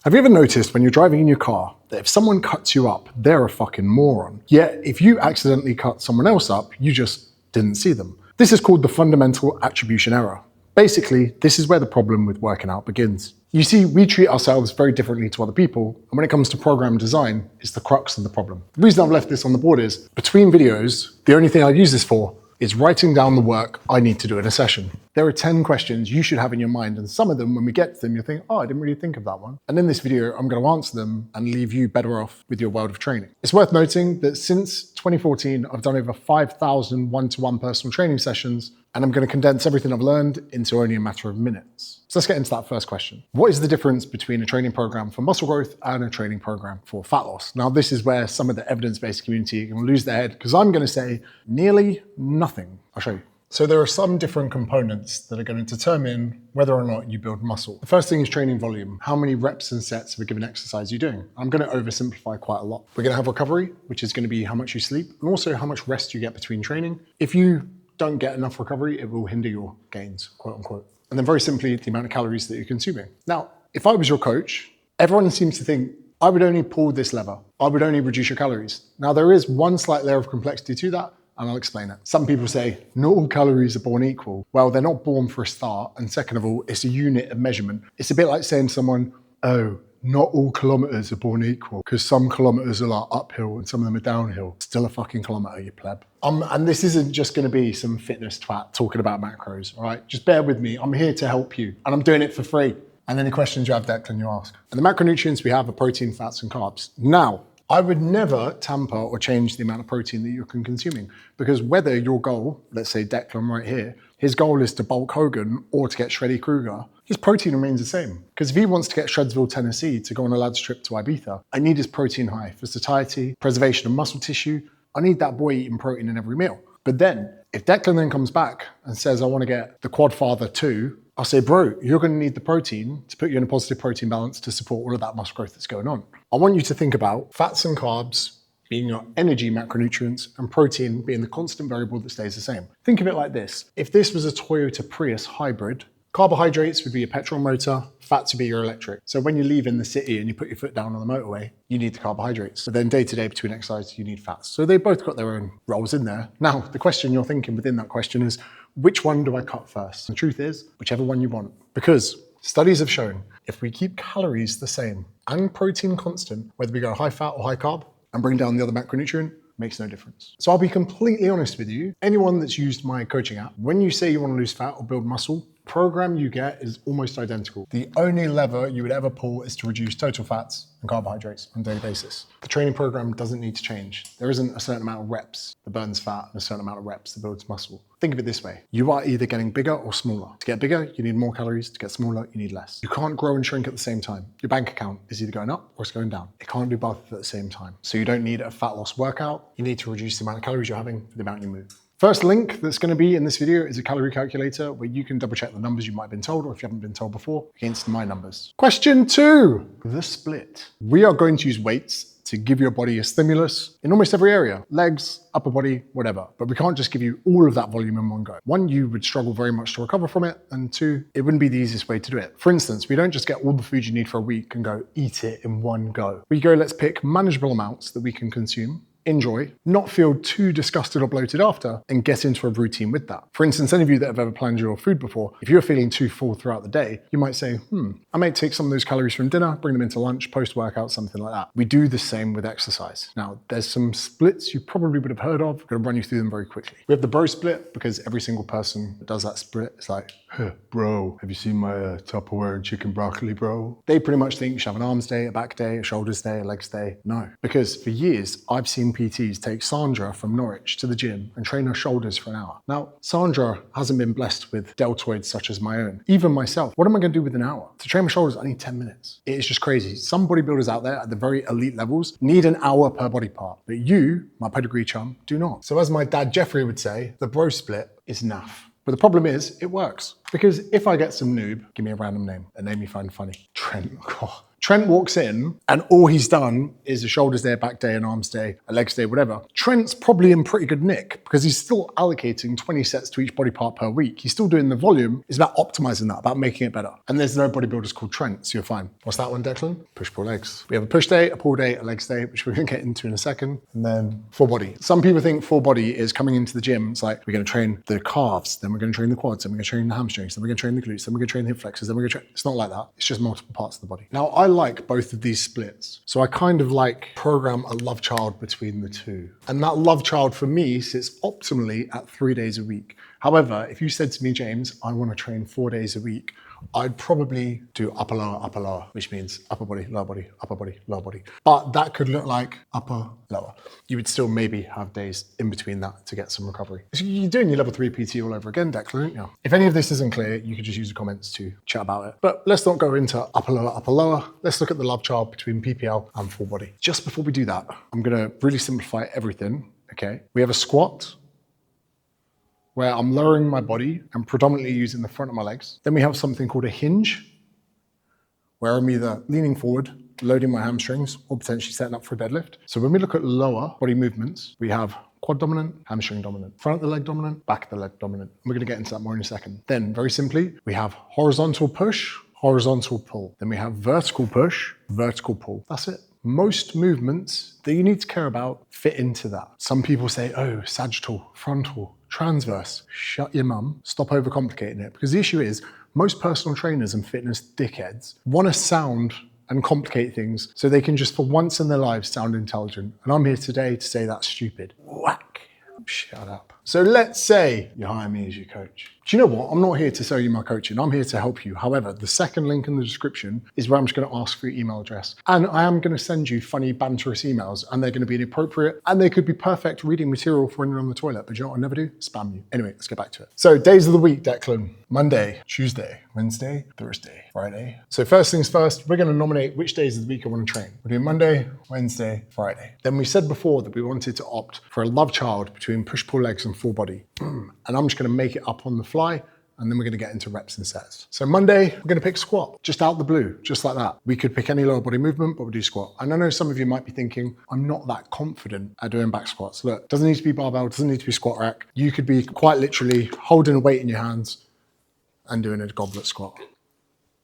Have you ever noticed when you're driving in your car that if someone cuts you up, they're a fucking moron? Yet if you accidentally cut someone else up, you just didn't see them. This is called the fundamental attribution error. Basically, this is where the problem with working out begins. You see, we treat ourselves very differently to other people, and when it comes to program design, it's the crux of the problem. The reason I've left this on the board is, between videos, the only thing I use this for is writing down the work I need to do in a session. There are 10 questions you should have in your mind, and some of them, when we get to them, you'll think, oh, I didn't really think of that one. And in this video, I'm going to answer them and leave you better off with your world of training. It's worth noting that since 2014, I've done over 5,000 one-to-one personal training sessions, and I'm going to condense everything I've learned into only a matter of minutes. So let's get into that first question. What is the difference between a training program for muscle growth and a training program for fat loss? Now, this is where some of the evidence-based community can lose their head, because I'm going to say nearly nothing. I'll show you. So there are some different components that are going to determine whether or not you build muscle. The first thing is training volume. How many reps and sets of a given exercise you're doing? I'm going to oversimplify quite a lot. We're going to have recovery, which is going to be how much you sleep, and also how much rest you get between training. If you don't get enough recovery, it will hinder your gains, quote unquote. And then very simply, the amount of calories that you're consuming. Now, if I was your coach, everyone seems to think, I would only pull this lever. I would only reduce your calories. Now, there is one slight layer of complexity to that, and I'll explain it. Some people say, not all calories are born equal. Well, they're not born for a start. And second of all, it's a unit of measurement. It's a bit like saying to someone, oh, not all kilometers are born equal, because some kilometers are like uphill and some of them are downhill. Still a fucking kilometer, you pleb. And this isn't just gonna be some fitness twat talking about macros, all right? Just bear with me. I'm here to help you, and I'm doing it for free. And any questions you have, Declan, you ask. And the macronutrients we have are protein, fats, and carbs. Now, I would never tamper or change the amount of protein that you're consuming, because whether your goal, let's say Declan right here, his goal is to bulk Hogan or to get Shreddy Kruger, his protein remains the same. Because if he wants to get Shredsville, Tennessee to go on a lad's trip to Ibiza, I need his protein high for satiety, preservation of muscle tissue. I need that boy eating protein in every meal. But then, if Declan then comes back and says, I want to get the Quadfather 2, I'll say, bro, you're going to need the protein to put you in a positive protein balance to support all of that muscle growth that's going on. I want you to think about fats and carbs being your energy macronutrients and protein being the constant variable that stays the same. Think of it like this. If this was a Toyota Prius hybrid, carbohydrates would be your petrol motor, fats would be your electric. So when you leave in the city and you put your foot down on the motorway, you need the carbohydrates. But then day to day between exercise, you need fats. So they both got their own roles in there. Now, the question you're thinking within that question is, which one do I cut first? The truth is, whichever one you want. Because studies have shown if we keep calories the same and protein constant, whether we go high fat or high carb and bring down the other macronutrient, makes no difference. So I'll be completely honest with you. Anyone that's used my coaching app, when you say you want to lose fat or build muscle, program you get is almost identical. The only lever you would ever pull is to reduce total fats and carbohydrates on a daily basis. The training program doesn't need to change. There isn't a certain amount of reps that burns fat and a certain amount of reps that builds muscle. Think of it this way. You are either getting bigger or smaller. To get bigger, you need more calories. To get smaller, you need less. You can't grow and shrink at the same time. Your bank account is either going up or it's going down. It can't do both at the same time. So you don't need a fat loss workout. You need to reduce the amount of calories you're having for the amount you move. First link that's going to be in this video is a calorie calculator where you can double check the numbers you might have been told, or if you haven't been told before, against my numbers. Question 2, the split. We are going to use weights to give your body a stimulus in almost every area, legs, upper body, whatever. But we can't just give you all of that volume in one go. One, you would struggle very much to recover from it. And two, it wouldn't be the easiest way to do it. For instance, we don't just get all the food you need for a week and go eat it in one go. We go, let's pick manageable amounts that we can consume, enjoy, not feel too disgusted or bloated after, and get into a routine with that. For instance, any of you that have ever planned your food before, if you're feeling too full throughout the day, you might say, I may take some of those calories from dinner, bring them into lunch, post-workout, something like that. We do the same with exercise. Now, there's some splits you probably would have heard of. I'm gonna run you through them very quickly. We have the bro split, because every single person that does that split is like, bro, have you seen my Tupperware and chicken broccoli, bro? They pretty much think you should have an arms day, a back day, a shoulders day, a legs day. No, because for years, I've seen PTs take Sandra from Norwich to the gym and train her shoulders for an hour. Now, Sandra hasn't been blessed with deltoids such as my own. Even myself, what am I gonna do with an hour? To train my shoulders, I need 10 minutes. It is just crazy. Some bodybuilders out there at the very elite levels need an hour per body part, but you, my pedigree chum, do not. So as my dad Jeffrey would say, the bro split is naff. But the problem is, it works. Because if I get some noob, give me a random name, a name you find funny. Trent walks in and all he's done is a shoulders day, back day, an arms day, a legs day, whatever. Trent's probably in pretty good nick because he's still allocating 20 sets to each body part per week. He's still doing the volume. It's about optimizing that, about making it better. And there's no bodybuilders called Trent, so you're fine. What's that one, Declan? Push, pull, legs. We have a push day, a pull day, a legs day, which we're gonna get into in a second. And then full body. Some people think full body is coming into the gym. It's like, we're gonna train the calves, then we're gonna train the quads, then we're gonna train the hamstrings, then we're gonna train the glutes, then we're gonna train the hip flexors, then we're gonna train. It's not like that. It's just multiple parts of the body. Now, I like both of these splits. So I kind of like program a love child between the two. And that love child for me sits optimally at 3 days a week. However, if you said to me, James, I want to train 4 days a week, I'd probably do upper, lower, which means upper body, lower body, upper body, lower body. But that could look like upper, lower. You would still maybe have days in between that to get some recovery. So you're doing your level 3 PT all over again, Declan, aren't you? If any of this isn't clear, you could just use the comments to chat about it. But let's not go into upper, lower. Let's look at the love child between PPL and full body. Just before we do that, I'm gonna really simplify everything, okay? We have a squat, where I'm lowering my body and predominantly using the front of my legs. Then we have something called a hinge, where I'm either leaning forward, loading my hamstrings, or potentially setting up for a deadlift. So when we look at lower body movements, we have quad dominant, hamstring dominant, front of the leg dominant, back of the leg dominant. And we're gonna get into that more in a second. Then very simply, we have horizontal push, horizontal pull. Then we have vertical push, vertical pull. That's it. Most movements that you need to care about fit into that. Some people say, oh, sagittal, frontal, transverse. Shut your mum. Stop overcomplicating it. Because the issue is, most personal trainers and fitness dickheads want to sound and complicate things so they can just for once in their lives sound intelligent. And I'm here today to say that's stupid. Whack. Shut up. So let's say you hire me as your coach. Do you know what? I'm not here to sell you my coaching. I'm here to help you. However, the second link in the description is where I'm just going to ask for your email address. And I am going to send you funny, banterous emails, and they're going to be inappropriate, and they could be perfect reading material for when you're on the toilet. But you know what I never do? Spam you. Anyway, let's get back to it. So days of the week, Declan. Monday, Tuesday, Wednesday, Thursday, Friday. So first things first, we're going to nominate which days of the week I want to train. We're doing Monday, Wednesday, Friday. Then we said before that we wanted to opt for a love child between push-pull legs and full body. And I'm just going to make it up on the fly, and then we're going to get into reps and sets. So Monday, we're going to pick squat, just out the blue, just like that. We could pick any lower body movement, but we'll do squat. And I know some of you might be thinking, I'm not that confident at doing back squats. Look, doesn't need to be barbell, doesn't need to be squat rack. You could be quite literally holding a weight in your hands and doing a goblet squat.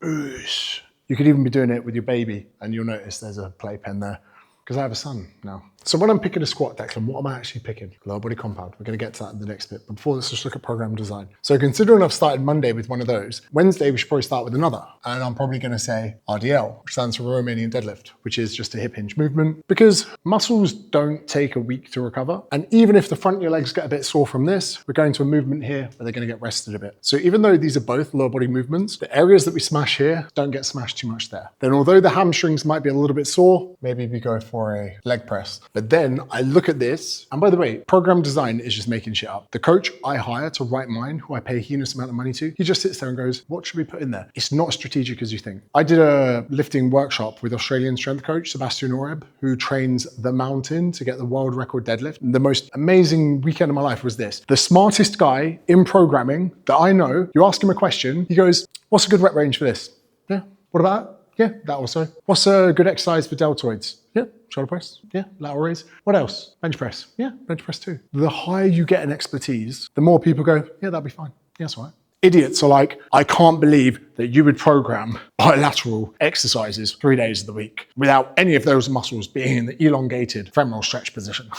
Oosh. You could even be doing it with your baby, and you'll notice there's a playpen there, because I have a son now. So when I'm picking a squat, Declan, what am I actually picking? Lower body compound. We're going to get to that in the next bit. But before, let's just look at program design. So considering I've started Monday with one of those, Wednesday we should probably start with another. And I'm probably going to say RDL, which stands for Romanian deadlift, which is just a hip hinge movement, because muscles don't take a week to recover. And even if the front of your legs get a bit sore from this, we're going to a movement here where they're going to get rested a bit. So even though these are both lower body movements, the areas that we smash here don't get smashed too much there. Then although the hamstrings might be a little bit sore, maybe we go for a leg press. But then I look at this, and by the way, program design is just making shit up. The coach I hire to write mine, who I pay a heinous amount of money to, he just sits there and goes, what should we put in there? It's not as strategic as you think. I did a lifting workshop with Australian strength coach, Sebastian Oreb, who trains the mountain to get the world record deadlift. The most amazing weekend of my life was this. The smartest guy in programming that I know, you ask him a question, he goes, what's a good rep range for this? Yeah, what about that? Yeah, that also. What's a good exercise for deltoids? Yeah, shoulder press. Yeah, lateral raise. What else? Bench press. Yeah, bench press too. The higher you get in expertise, the more people go, yeah, that'll be fine. Yeah, that's all right. Idiots are like, I can't believe that you would program bilateral exercises 3 days of the week without any of those muscles being in the elongated femoral stretch position.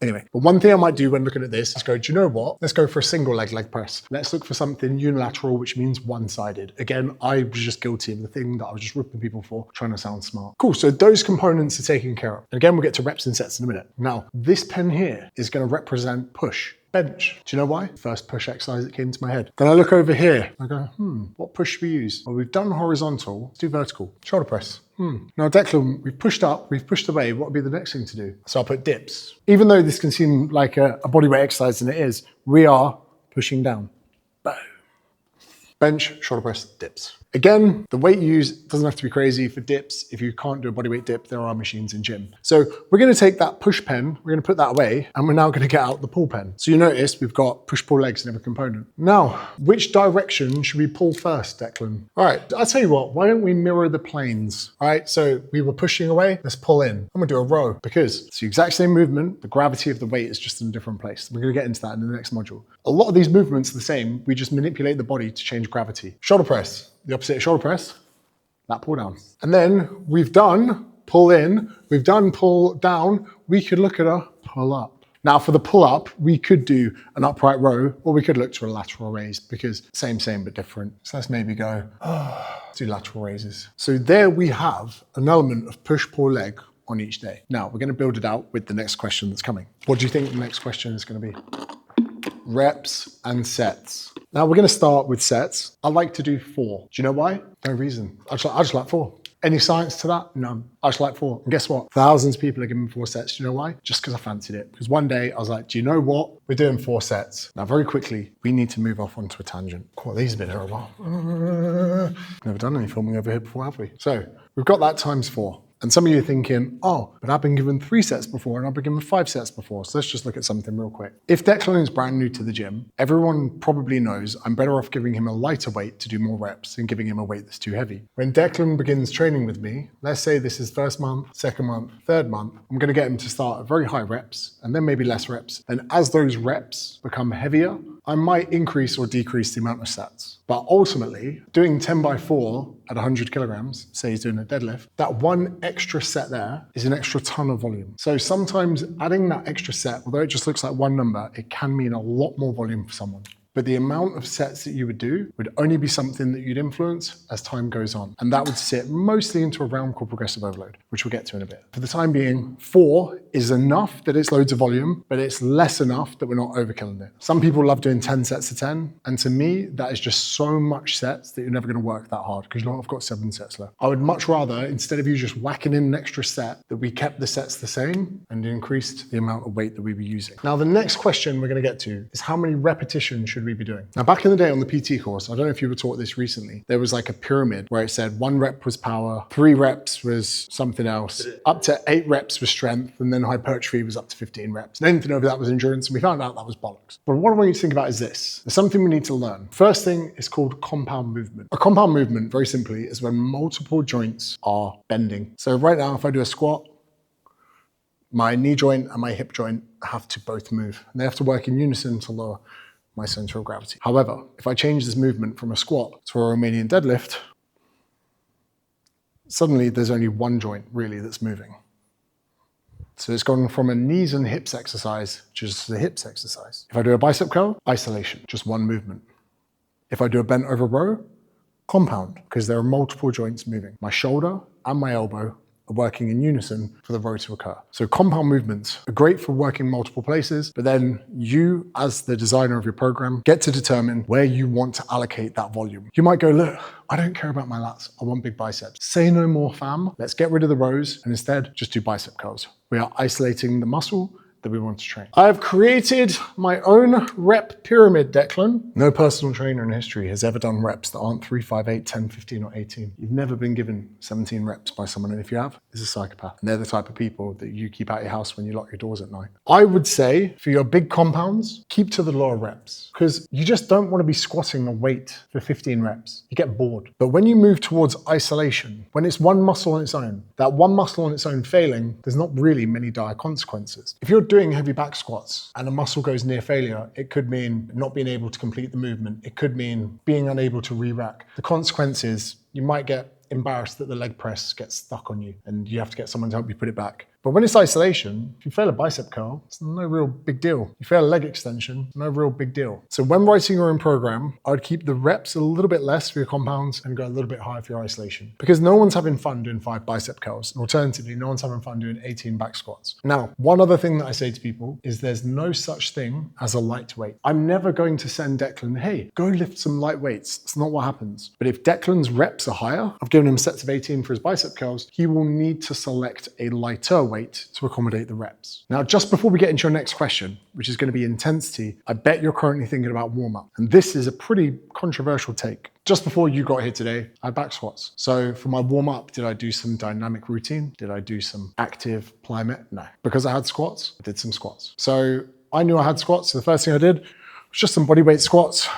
Anyway, but one thing I might do when looking at this is go, do you know what? Let's go for a single leg press. Let's look for something unilateral, which means one-sided. Again, I was just guilty of the thing that I was just ripping people for, trying to sound smart. Cool, so those components are taken care of. And again, we'll get to reps and sets in a minute. Now, this pen here is going to represent push. Bench. Do you know why? First push exercise that came to my head. Then I look over here. I go, what push should we use? Well, we've done horizontal. Let's do vertical. Shoulder press. Now, Declan, we've pushed up, we've pushed away. What would be the next thing to do? So I'll put dips. Even though this can seem like a bodyweight exercise, and it is, we are pushing down. Boom. Bench, shoulder press, dips. Again, the weight you use doesn't have to be crazy for dips. If you can't do a bodyweight dip, there are machines in gym. So we're gonna take that push pen, we're gonna put that away, and we're now gonna get out the pull pen. So you notice we've got push-pull legs in every component. Now, which direction should we pull first, Declan? All right, I'll tell you what, why don't we mirror the planes? All right, so we were pushing away, let's pull in. I'm gonna do a row because it's the exact same movement, the gravity of the weight is just in a different place. We're gonna get into that in the next module. A lot of these movements are the same, we just manipulate the body to change gravity. Shoulder press, the opposite of shoulder press, that pull down. And then we've done pull in, we've done pull down, we could look at a pull up. Now for the pull up, we could do an upright row, or we could look to a lateral raise because same but different. So let's maybe go, do lateral raises. So there we have an element of push, pull, leg on each day. Now we're gonna build it out with the next question that's coming. What do you think the next question is gonna be? Reps and sets. Now we're gonna start with sets. I like to do 4. Do you know why? No reason. I just like 4. Any science to that? None. I just like 4. And guess what? Thousands of people are giving 4 sets. Do you know why? Just because I fancied it. Because one day I was like, do you know what? We're doing 4 sets. Now very quickly, we need to move off onto a tangent. Cool, these have been here a while. Never done any filming over here before, have we? So we've got that times 4. And some of you are thinking, oh, but I've been given 3 sets before and I've been given 5 sets before. So let's just look at something real quick. If Declan is brand new to the gym, everyone probably knows I'm better off giving him a lighter weight to do more reps than giving him a weight that's too heavy. When Declan begins training with me, let's say this is first month, second month, third month, I'm gonna get him to start at very high reps and then maybe less reps. And as those reps become heavier, I might increase or decrease the amount of sets. But ultimately, doing 10 by 4 at 100 kilograms, say he's doing a deadlift, that one extra set there is an extra ton of volume. So sometimes adding that extra set, although it just looks like one number, it can mean a lot more volume for someone. But the amount of sets that you would do would only be something that you'd influence as time goes on. And that would sit mostly into a realm called progressive overload, which we'll get to in a bit. For the time being, 4 is enough that it's loads of volume, but it's less enough that we're not overkilling it. Some people love doing 10 sets of 10. And to me, that is just so much sets that you're never gonna work that hard because I've got 7 sets left. I would much rather, instead of you just whacking in an extra set, that we kept the sets the same and increased the amount of weight that we were using. Now, the next question we're gonna get to is how many repetitions should we be doing? Now, back in the day on the PT course, I don't know if you were taught this recently, there was like a pyramid where it said 1 rep was power, 3 reps was something else, up to 8 reps was strength, and then hypertrophy was up to 15 reps. And anything over that was endurance, and we found out that was bollocks. But what I want you to think about is this. There's something we need to learn. First thing is called compound movement. A compound movement, very simply, is when multiple joints are bending. So right now, if I do a squat, my knee joint and my hip joint have to both move. And they have to work in unison to lower my center of gravity. However, if I change this movement from a squat to a Romanian deadlift, suddenly there's only one joint really that's moving. So it's gone from a knees and hips exercise to just a hips exercise. If I do a bicep curl, isolation, just one movement. If I do a bent over row, compound, because there are multiple joints moving. My shoulder and my elbow are working in unison for the row to occur. So compound movements are great for working multiple places, but then you, as the designer of your program, get to determine where you want to allocate that volume. You might go, look, I don't care about my lats, I want big biceps. Say no more, fam. Let's get rid of the rows and instead just do bicep curls. We are isolating the muscle that we want to train. I've created my own rep pyramid, Declan. No personal trainer in history has ever done reps that aren't 3, 5, 8, 10, 15, or 18. You've never been given 17 reps by someone, and if you have, it's a psychopath. And they're the type of people that you keep out your house when you lock your doors at night. I would say for your big compounds, keep to the lower reps because you just don't want to be squatting a weight for 15 reps. You get bored. But when you move towards isolation, when it's one muscle on its own, that one muscle on its own failing, there's not really many dire consequences. If you're doing heavy back squats and a muscle goes near failure, it could mean not being able to complete the movement. It could mean being unable to re-rack. The consequence is you might get embarrassed that the leg press gets stuck on you and you have to get someone to help you put it back. But when it's isolation, if you fail a bicep curl, it's no real big deal. You fail a leg extension, no real big deal. So when writing your own program, I'd keep the reps a little bit less for your compounds and go a little bit higher for your isolation. Because no one's having fun doing 5 bicep curls. And alternatively, no one's having fun doing 18 back squats. Now, one other thing that I say to people is there's no such thing as a lightweight. I'm never going to send Declan, hey, go lift some light weights. It's not what happens. But if Declan's reps are higher, I've given him sets of 18 for his bicep curls, he will need to select a lighter weight to accommodate the reps. Now, just before we get into your next question, which is going to be intensity, I bet you're currently thinking about warm-up. And this is a pretty controversial take. Just before you got here today, I had back squats. So for my warm-up, did I do some dynamic routine? Did I do some active plyomet? No. Because I had squats, I did some squats. So I knew I had squats, so the first thing I did was just some bodyweight squats,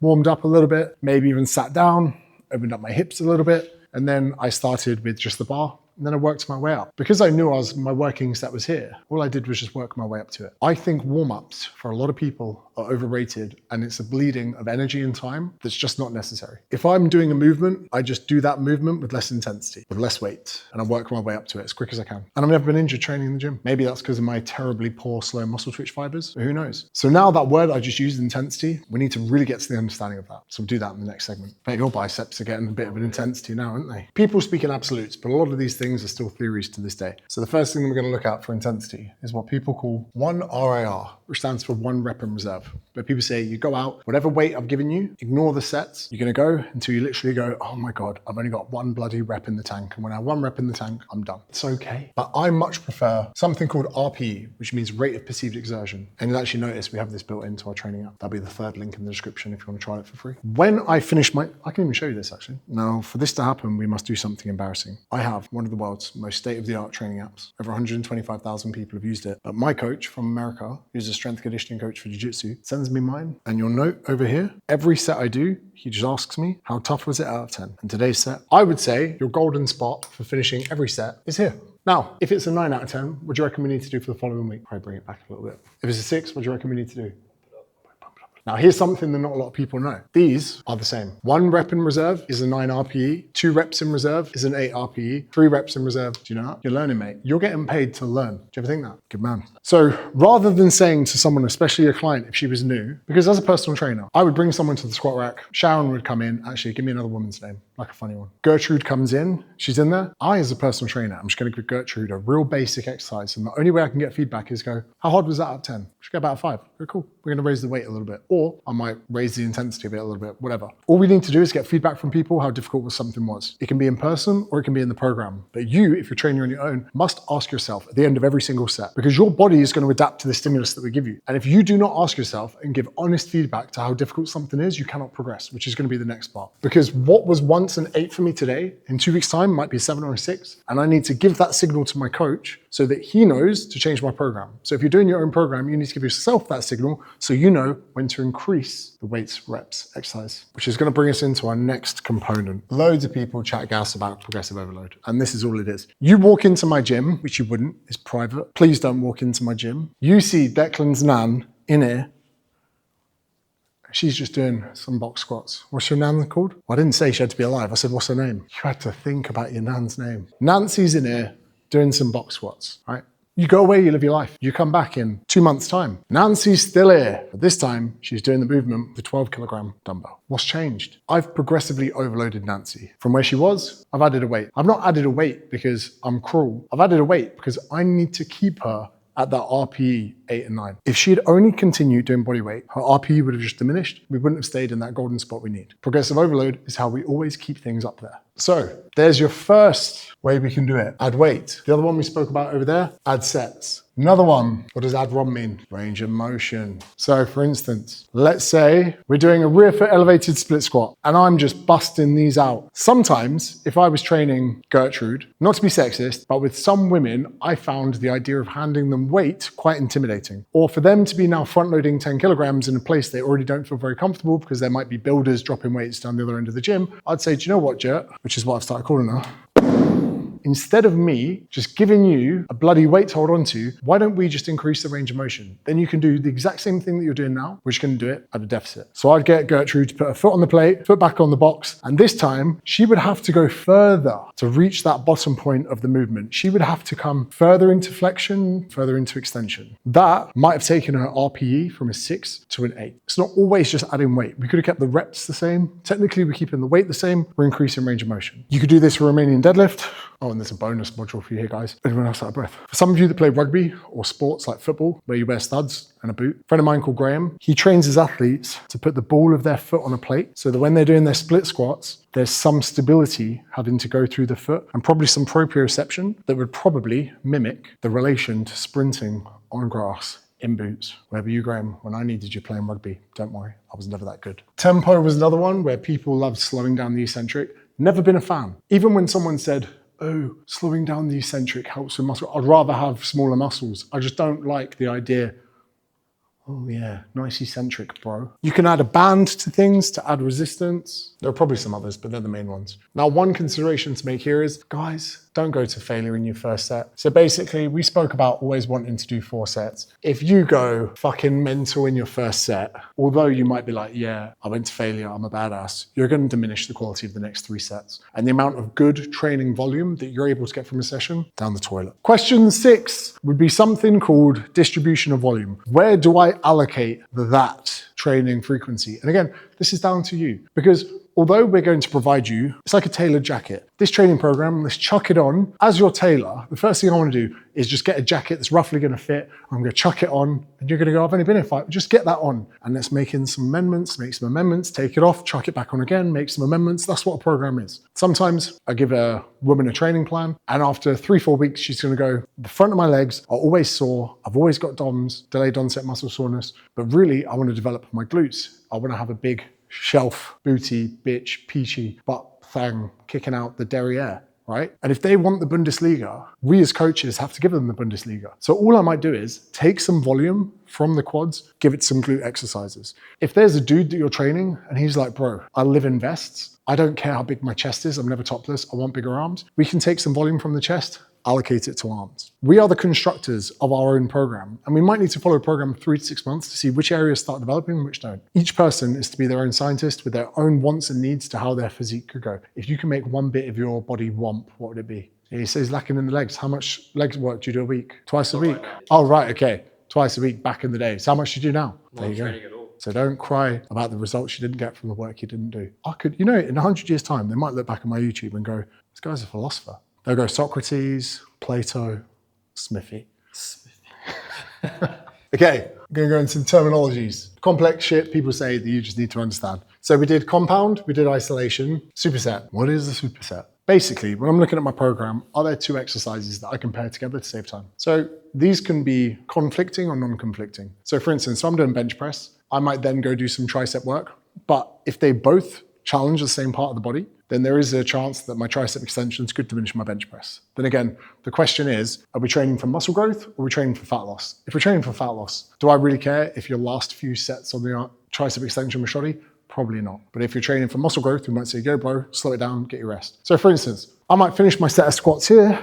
warmed up a little bit, maybe even sat down, opened up my hips a little bit, and then I started with just the bar. And then I worked my way up. Because I knew my working set was here, all I did was just work my way up to it. I think warm-ups for a lot of people are overrated, and it's a bleeding of energy and time that's just not necessary. If I'm doing a movement, I just do that movement with less intensity, with less weight, and I work my way up to it as quick as I can. And I've never been injured training in the gym. Maybe that's because of my terribly poor, slow muscle twitch fibers, but who knows? So now that word I just used, intensity, we need to really get to the understanding of that. So we'll do that in the next segment. I bet your biceps are getting a bit of an intensity now, aren't they? People speak in absolutes, but a lot of these things are still theories to this day. So the first thing we're going to look at for intensity is what people call 1 RIR, which stands for 1 rep in reserve. Where people say you go out, whatever weight I've given you, ignore the sets. You're going to go until you literally go, oh my God, I've only got 1 bloody rep in the tank. And when I have 1 rep in the tank, I'm done. It's okay. But I much prefer something called RPE, which means rate of perceived exertion. And you'll actually notice we have this built into our training app. That'll be the 3rd link in the description if you want to try it for free. When I finish I can even show you this actually. Now, for this to happen, we must do something embarrassing. I have one of the world's most state-of-the-art training apps. Over 125,000 people have used it. But my coach from America, who's a strength conditioning coach for jiu-jitsu, sends me mine. And you'll note over here, every set I do, he just asks me, how tough was it out of 10? And today's set, I would say your golden spot for finishing every set is here. Now, if it's a 9 out of 10, what do you reckon we need to do for the following week? Probably bring it back a little bit. If it's a 6, what do you reckon we need to do? Now, here's something that not a lot of people know. These are the same. 1 rep in reserve is a 9 RPE. 2 reps in reserve is an 8 RPE. 3 reps in reserve, do you know that? You're learning, mate. You're getting paid to learn. Do you ever think that? Good man. So rather than saying to someone, especially a client, if she was new, because as a personal trainer, I would bring someone to the squat rack. Sharon would come in. Actually, give me another woman's name, like a funny one. Gertrude comes in. She's in there. I, as a personal trainer, I'm just going to give Gertrude a real basic exercise. And the only way I can get feedback is go, how hard was that out of 10? Should get about a 5. Very cool. We're going to raise the weight a little bit. Or I might raise the intensity a bit, a little bit, whatever. All we need to do is get feedback from people how difficult something was. It can be in person or it can be in the program. But you, if you're training on your own, must ask yourself at the end of every single set, because your body is going to adapt to the stimulus that we give you. And if you do not ask yourself and give honest feedback to how difficult something is, you cannot progress, which is going to be the next part. Because what was once an 8 for me today, in 2 weeks' time might be a 7 or a 6. And I need to give that signal to my coach so that he knows to change my program. So if you're doing your own program, you need to give yourself that signal so you know when to increase the weights, reps, exercise, which is going to bring us into our next component. Loads of people chat gas about progressive overload, and this is all it is. You walk into my gym, which you wouldn't, it's private. Please don't walk into my gym. You see Declan's nan in here. She's just doing some box squats. What's your nan called? Well, I didn't say she had to be alive. I said, what's her name? You had to think about your nan's name. Nancy's in here doing some box squats, right? You go away, you live your life. You come back in 2 months' time. Nancy's still here, but this time she's doing the movement with a 12-kilogram dumbbell. What's changed? I've progressively overloaded Nancy. From where she was, I've added a weight. I've not added a weight because I'm cruel. I've added a weight because I need to keep her at that RPE 8 and 9. If she had only continued doing body weight, her RPE would have just diminished. We wouldn't have stayed in that golden spot we need. Progressive overload is how we always keep things up there. So there's your first way we can do it. Add weight. The other one we spoke about over there, add sets. Another one, what does add ROM mean? Range of motion. So for instance, let's say we're doing a rear foot elevated split squat and I'm just busting these out. Sometimes if I was training Gertrude, not to be sexist, but with some women, I found the idea of handing them weight quite intimidating. Or for them to be now front loading 10 kilograms in a place they already don't feel very comfortable because there might be builders dropping weights down the other end of the gym, I'd say, do you know what, Gert? Which is what I've started calling her. Instead of me just giving you a bloody weight to hold on to, why don't we just increase the range of motion? Then you can do the exact same thing that you're doing now. We're just going to do it at a deficit. So I'd get Gertrude to put her foot on the plate, foot back on the box, and this time she would have to go further to reach that bottom point of the movement. She would have to come further into flexion, further into extension. That might have taken her RPE from a 6 to an 8. It's not always just adding weight. We could have kept the reps the same. Technically, we're keeping the weight the same. We're increasing range of motion. You could do this for Romanian deadlift. Oh, and there's a bonus module for you here, guys. Anyone else out of breath? For some of you that play rugby or sports like football, where you wear studs and a boot, a friend of mine called Graham, he trains his athletes to put the ball of their foot on a plate so that when they're doing their split squats, there's some stability having to go through the foot and probably some proprioception that would probably mimic the relation to sprinting on grass in boots. Where were you, Graham, when I needed you playing rugby? Don't worry, I was never that good. Tempo was another one where people loved slowing down the eccentric. Never been a fan. Even when someone said, oh, slowing down the eccentric helps with muscle, I'd rather have smaller muscles. I just don't like the idea. Oh yeah, nice eccentric, bro. You can add a band to things to add resistance. There are probably some others, but they're the main ones. Now, one consideration to make here is, guys, don't go to failure in your first set. So basically, we spoke about always wanting to do 4 sets. If you go fucking mental in your first set, although you might be like, yeah, I went to failure, I'm a badass, you're going to diminish the quality of the next 3 sets. And the amount of good training volume that you're able to get from a session, down the toilet. Question 6 would be something called distribution of volume. Where do I allocate that training frequency? And again, this is down to you, because although we're going to provide you, it's like a tailored jacket. This training program, let's chuck it on. As your tailor, the first thing I want to do is just get a jacket that's roughly going to fit. I'm going to chuck it on, and you're going to go, I've only been here 5. Just get that on, and let's make in some amendments, make some amendments, take it off, chuck it back on again, make some amendments. That's what a program is. Sometimes I give a woman a training plan, and after 3-4 weeks, she's going to go, the front of my legs are always sore. I've always got DOMS, delayed onset muscle soreness, but really I want to develop my glutes. I want to have a big shelf, booty, bitch, peachy, butt thang kicking out the derriere, right? And if they want the Bundesliga, we as coaches have to give them the Bundesliga. So all I might do is take some volume from the quads, give it some glute exercises. If there's a dude that you're training and he's like, bro, I live in vests, I don't care how big my chest is, I'm never topless, I want bigger arms, we can take some volume from the chest, allocate it to arms. We are the constructors of our own program, and we might need to follow a program of 3 to 6 months to see which areas start developing and which don't. Each person is to be their own scientist with their own wants and needs to how their physique could go. If you can make one bit of your body womp, what would it be? He says lacking in the legs. How much legs work do you do a week? Twice a week? Oh, right, okay. Twice a week back in the day. So how much do you do now? There you go. So don't cry about the results you didn't get from the work you didn't do. I could, you know, in 100 years' time, they might look back at my YouTube and go, this guy's a philosopher. They'll go Socrates, Plato, Smithy. Okay, I'm going to go into the terminologies. Complex shit people say that you just need to understand. So we did compound, we did isolation, superset. What is a superset? Basically, when I'm looking at my program, are there 2 exercises that I can pair together to save time? So these can be conflicting or non-conflicting. So for instance, if I'm doing bench press, I might then go do some tricep work. But if they both challenge the same part of the body, then there is a chance that my tricep extensions could diminish my bench press. Then again, the question is, are we training for muscle growth or are we training for fat loss? If we're training for fat loss, do I really care if your last few sets on the tricep extension were shoddy? Probably not. But if you're training for muscle growth, we might say, go bro, slow it down, get your rest. So for instance, I might finish my set of squats here.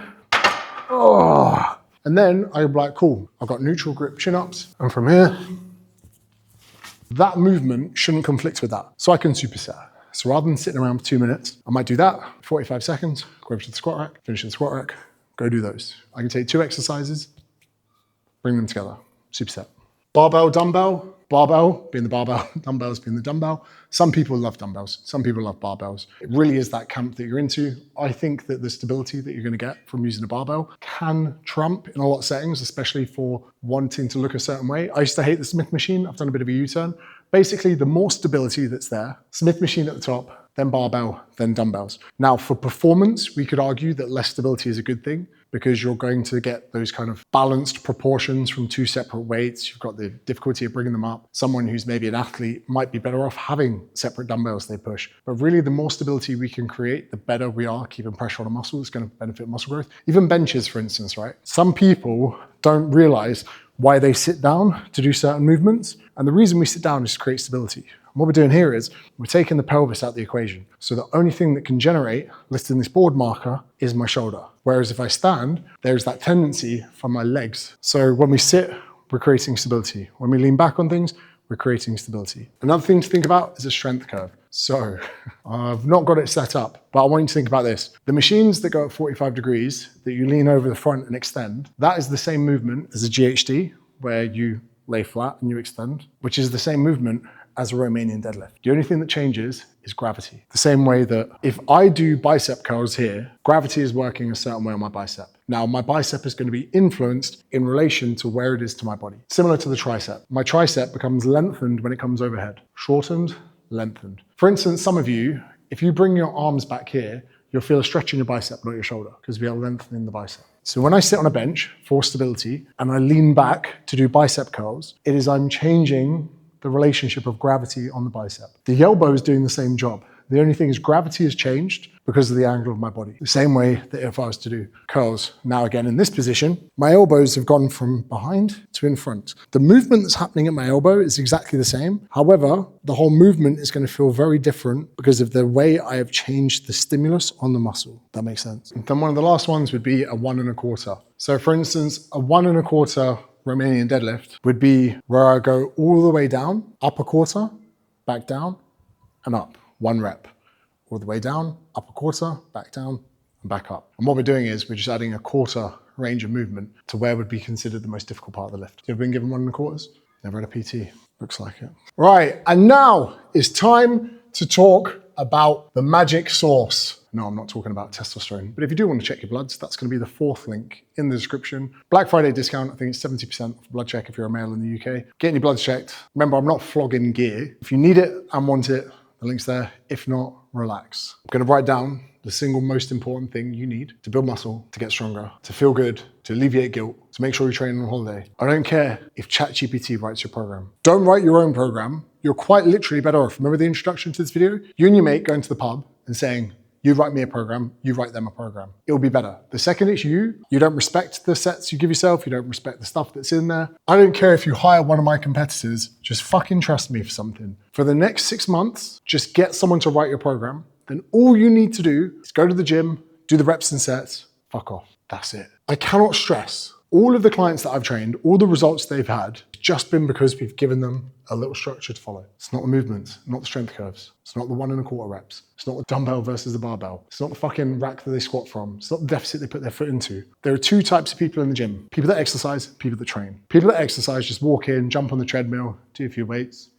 Oh, and then I'm like, cool, I've got neutral grip chin-ups. And from here, that movement shouldn't conflict with that. So I can superset. So rather than sitting around for 2 minutes, I might do that, 45 seconds, go over to the squat rack, finish the squat rack, go do those. I can take 2 exercises, bring them together, superset. Barbell, dumbbell, barbell being the barbell, dumbbells being the dumbbell. Some people love dumbbells, some people love barbells. It really is that camp that you're into. I think that the stability that you're going to get from using a barbell can trump in a lot of settings, especially for wanting to look a certain way. I used to hate the Smith machine. I've done a bit of a U-turn. Basically, the more stability that's there, Smith machine at the top, then barbell, then dumbbells. Now, for performance, we could argue that less stability is a good thing because you're going to get those kind of balanced proportions from 2 separate weights. You've got the difficulty of bringing them up. Someone who's maybe an athlete might be better off having separate dumbbells they push. But really, the more stability we can create, the better we are keeping pressure on a muscle. It's going to benefit muscle growth. Even benches, for instance, right? Some people don't realize why they sit down to do certain movements. And the reason we sit down is to create stability. And what we're doing here is we're taking the pelvis out of the equation. So the only thing that can generate lifting this board marker is my shoulder. Whereas if I stand, there's that tendency for my legs. So when we sit, we're creating stability. When we lean back on things, we're creating stability. Another thing to think about is a strength curve. So I've not got it set up, but I want you to think about this. The machines that go at 45 degrees that you lean over the front and extend, that is the same movement as a GHD where you lay flat and you extend, which is the same movement as a Romanian deadlift. The only thing that changes is gravity. The same way that if I do bicep curls here, gravity is working a certain way on my bicep. Now, my bicep is going to be influenced in relation to where it is to my body. Similar to the tricep. My tricep becomes lengthened when it comes overhead. Shortened, lengthened. For instance, some of you, if you bring your arms back here, you'll feel a stretch in your bicep, not your shoulder, because we are lengthening the bicep. So when I sit on a bench for stability and I lean back to do bicep curls, I'm changing the relationship of gravity on the bicep. The elbow is doing the same job. The only thing is gravity has changed because of the angle of my body. The same way that if I was to do curls, now again in this position, my elbows have gone from behind to in front. The movement that's happening at my elbow is exactly the same. However, the whole movement is going to feel very different because of the way I have changed the stimulus on the muscle. That makes sense. And then one of the last ones would be a 1 1/4. So for instance, a 1 1/4 Romanian deadlift would be where I go all the way down, up a quarter, back down, and up. 1 rep. All the way down, up a quarter, back down, and back up. And what we're doing is we're just adding a quarter range of movement to where would be considered the most difficult part of the lift. You ever been given 1 1/4? Never had a PT. Looks like it. Right, and now it's time to talk about the magic sauce. No, I'm not talking about testosterone, but if you do want to check your bloods, that's going to be the 4th link in the description. Black Friday discount, I think it's 70% off blood check if you're a male in the UK. Getting your bloods checked. Remember, I'm not flogging gear. If you need it and want it, the link's there. If not, relax. I'm going to write down the single most important thing you need to build muscle, to get stronger, to feel good, to alleviate guilt, to make sure you train on holiday. I don't care if ChatGPT writes your program. Don't write your own program. You're quite literally better off. Remember the introduction to this video? You and your mate going to the pub and saying, you write me a program, you write them a program. It'll be better. The second it's you don't respect the sets you give yourself, you don't respect the stuff that's in there. I don't care if you hire one of my competitors, just fucking trust me for something. For the next 6 months, just get someone to write your program. Then all you need to do is go to the gym, do the reps and sets, fuck off. That's it. I cannot stress all of the clients that I've trained, all the results they've had, just been because we've given them a little structure to follow. It's not the movements, not the strength curves. It's not the 1 1/4 reps. It's not the dumbbell versus the barbell. It's not the fucking rack that they squat from. It's not the deficit they put their foot into. There are 2 types of people in the gym. People that exercise, people that train. People that exercise just walk in, jump on the treadmill, do a few weights,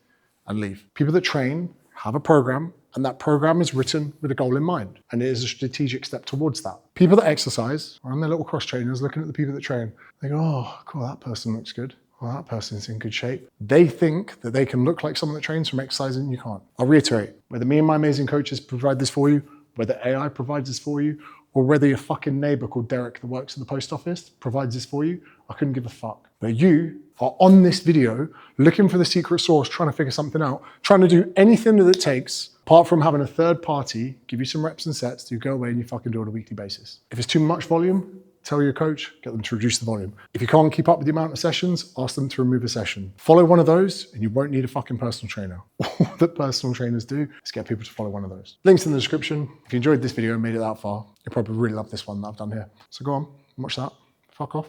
and leave. People that train have a program, and that program is written with a goal in mind, and it is a strategic step towards that. People that exercise are on their little cross trainers looking at the people that train. They go, oh, cool, that person looks good. Well, that person's in good shape. They think that they can look like someone that trains from exercising, you can't. I'll reiterate, whether me and my amazing coaches provide this for you, whether AI provides this for you, or whether your fucking neighbor called Derek that works at the post office provides this for you, I couldn't give a fuck. But you are on this video looking for the secret sauce, trying to figure something out, trying to do anything that it takes, apart from having a third party give you some reps and sets, you go away and you fucking do it on a weekly basis. If it's too much volume, tell your coach, get them to reduce the volume. If you can't keep up with the amount of sessions, ask them to remove a session. Follow one of those and you won't need a fucking personal trainer. All that personal trainers do is get people to follow one of those. Links in the description. If you enjoyed this video and made it that far, you'll probably really love this one that I've done here. So go on, watch that. Fuck off.